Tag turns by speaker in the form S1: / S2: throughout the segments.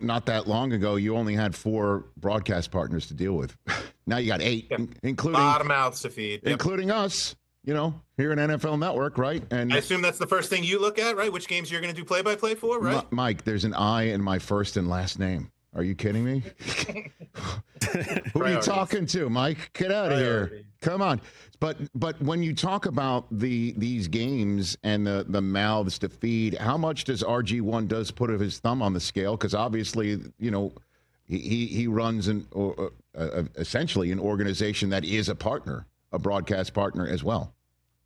S1: not that long ago, you only had 4 broadcast partners to deal with. Now you got 8, including
S2: a lot of mouths to feed,
S1: including us. Here in NFL Network, right? And
S2: I assume that's the first thing you look at, right? Which games you're going to do play-by-play for, right?
S1: Mike, there's an I in my first and last name. Are you kidding me? Who are you talking to, Mike? Get out of here. Come on. But when you talk about these games and the mouths to feed, how much does RG1 does put of his thumb on the scale? Because obviously, he runs essentially an organization that is a partner, a broadcast partner as well.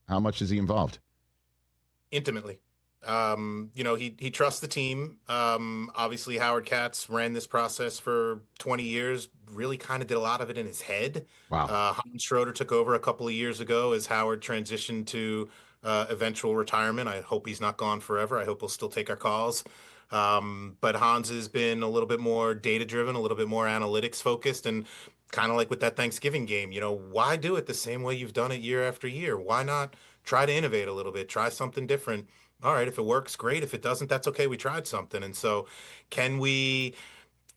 S1: How much is he involved?
S2: Intimately. He trusts the team. Obviously, Howard Katz ran this process for 20 years, really kind of did a lot of it in his head.
S1: Wow.
S2: Hans Schroeder took over a couple of years ago as Howard transitioned to eventual retirement. I hope he's not gone forever. I hope he'll still take our calls. But Hans has been a little bit more data-driven, a little bit more analytics-focused, and kind of like with that Thanksgiving game, why do it the same way you've done it year after year? Why not try to innovate a little bit, try something different? All right, if it works, great. If it doesn't, that's okay. We tried something. And so can we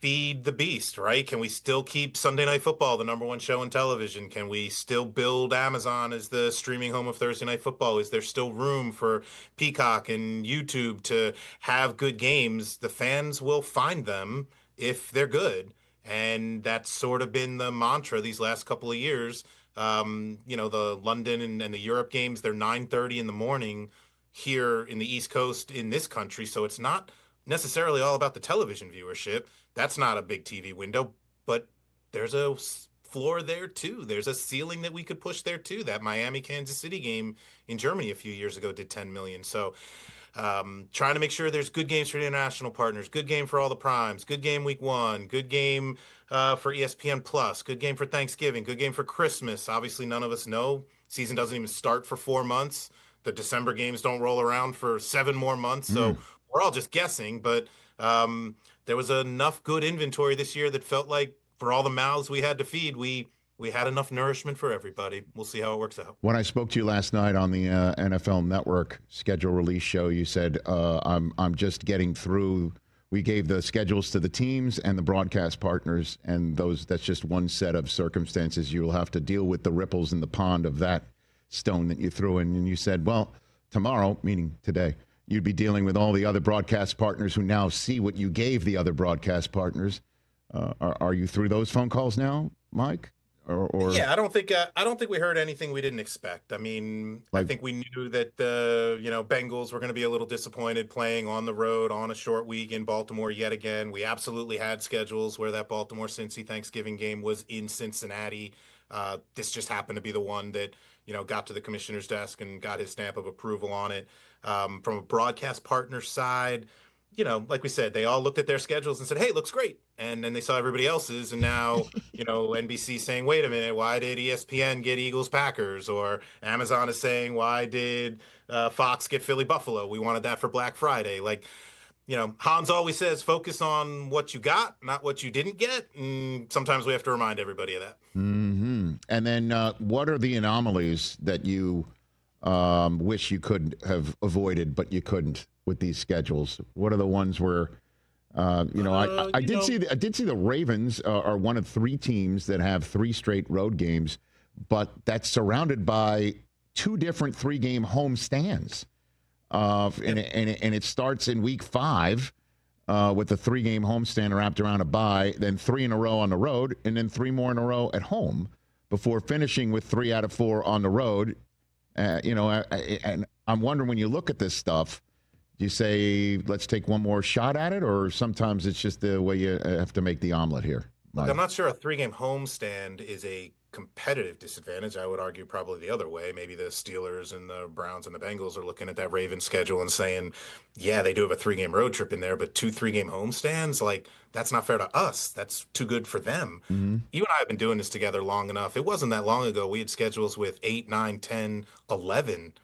S2: feed the beast, right? Can we still keep Sunday Night Football the number 1 show on television? Can we still build Amazon as the streaming home of Thursday Night Football? Is there still room for Peacock and YouTube to have good games? The fans will find them if they're good. And that's sort of been the mantra these last couple of years. The London and the Europe games, they're 9:30 in the morning here in the East Coast in this country. So it's not necessarily all about the television viewership. That's not a big TV window, but there's a floor there too. There's a ceiling that we could push there too. That Miami-Kansas City game in Germany a few years ago did 10 million. So trying to make sure there's good games for the international partners, good game for all the primes, good game week 1, good game for ESPN Plus, good game for Thanksgiving, good game for Christmas. Obviously, none of us know. Season doesn't even start for 4 months. The December games don't roll around for 7 more months. So we're all just guessing. But there was enough good inventory this year that felt like for all the mouths we had to feed, we had enough nourishment for everybody. We'll see how it works out.
S1: When I spoke to you last night on the NFL Network schedule release show, you said, I'm just getting through. We gave the schedules to the teams and the broadcast partners, and that's just one set of circumstances. You will have to deal with the ripples in the pond of that stone that you threw in. And you said, well, tomorrow, meaning today, you'd be dealing with all the other broadcast partners who now see what you gave the other broadcast partners. Are you through those phone calls now, Mike?
S2: Yeah, I don't think we heard anything we didn't expect. I mean, I think we knew that the Bengals were going to be a little disappointed playing on the road on a short week in Baltimore yet again. We absolutely had schedules where that Baltimore-Cincy Thanksgiving game was in Cincinnati. This just happened to be the one that got to the commissioner's desk and got his stamp of approval on it. From a broadcast partner side, like we said, they all looked at their schedules and said, hey, looks great. And then they saw everybody else's. And now, NBC saying, wait a minute, why did ESPN get Eagles Packers? Or Amazon is saying, why did Fox get Philly Buffalo? We wanted that for Black Friday. Hans always says, focus on what you got, not what you didn't get. And sometimes we have to remind everybody of that.
S1: Mm-hmm. And then what are the anomalies that you wish you could have avoided, but you couldn't with these schedules? What are the ones where, I did see the Ravens are one of 3 teams that have 3 straight road games, but that's surrounded by 2 different 3-game home stands. And it starts in week 5 with the 3-game homestand wrapped around a bye, then 3 in a row on the road, and then 3 more in a row at home before finishing with 3 out of 4 on the road. And I'm wondering, when you look at this stuff, do you say, let's take one more shot at it, or sometimes it's just the way you have to make the omelet here?
S2: Look, I'm not sure a 3-game homestand is a competitive disadvantage. I would argue probably the other way. Maybe the Steelers and the Browns and the Bengals are looking at that Ravens schedule and saying, yeah, they do have a 3-game road trip in there, but 2 3-game homestands, that's not fair to us. That's too good for them.
S1: Mm-hmm.
S2: You and I have been doing this together long enough. It wasn't that long ago. We had schedules with 8, 9, 10, 11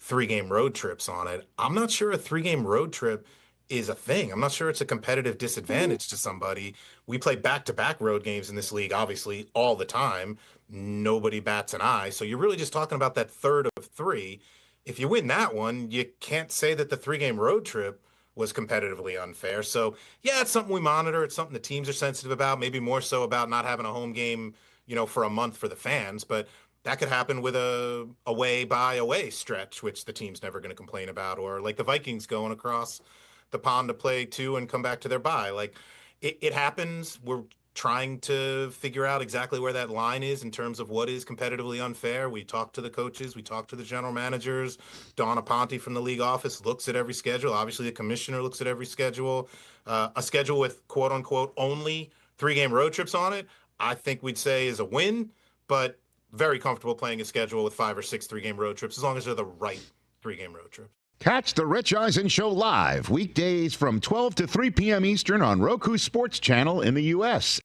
S2: 3-game road trips on it. I'm not sure a 3-game road trip is a thing. I'm not sure it's a competitive disadvantage to somebody. We play back-to-back road games in this league, obviously, all the time. Nobody bats an eye. So you're really just talking about that third of 3. If you win that one, you can't say that the 3-game road trip was competitively unfair. So yeah, it's something we monitor. It's something the teams are sensitive about, maybe more so about not having a home game, for a month for the fans, but that could happen with a away by away stretch, which the team's never going to complain about, or like the Vikings going across the pond to play two and come back to their bye. Like it happens. We're trying to figure out exactly where that line is in terms of what is competitively unfair. We talk to the coaches, we talk to the general managers. Dawn Aponte from the league office looks at every schedule. Obviously, the commissioner looks at every schedule. A schedule with quote unquote only 3-game road trips on it, I think we'd say is a win, but very comfortable playing a schedule with 5 or 6 3-game road trips as long as they're the right 3-game road trips.
S1: Catch the Rich Eisen Show live weekdays from 12 to 3 p.m. Eastern on Roku Sports Channel in the U.S.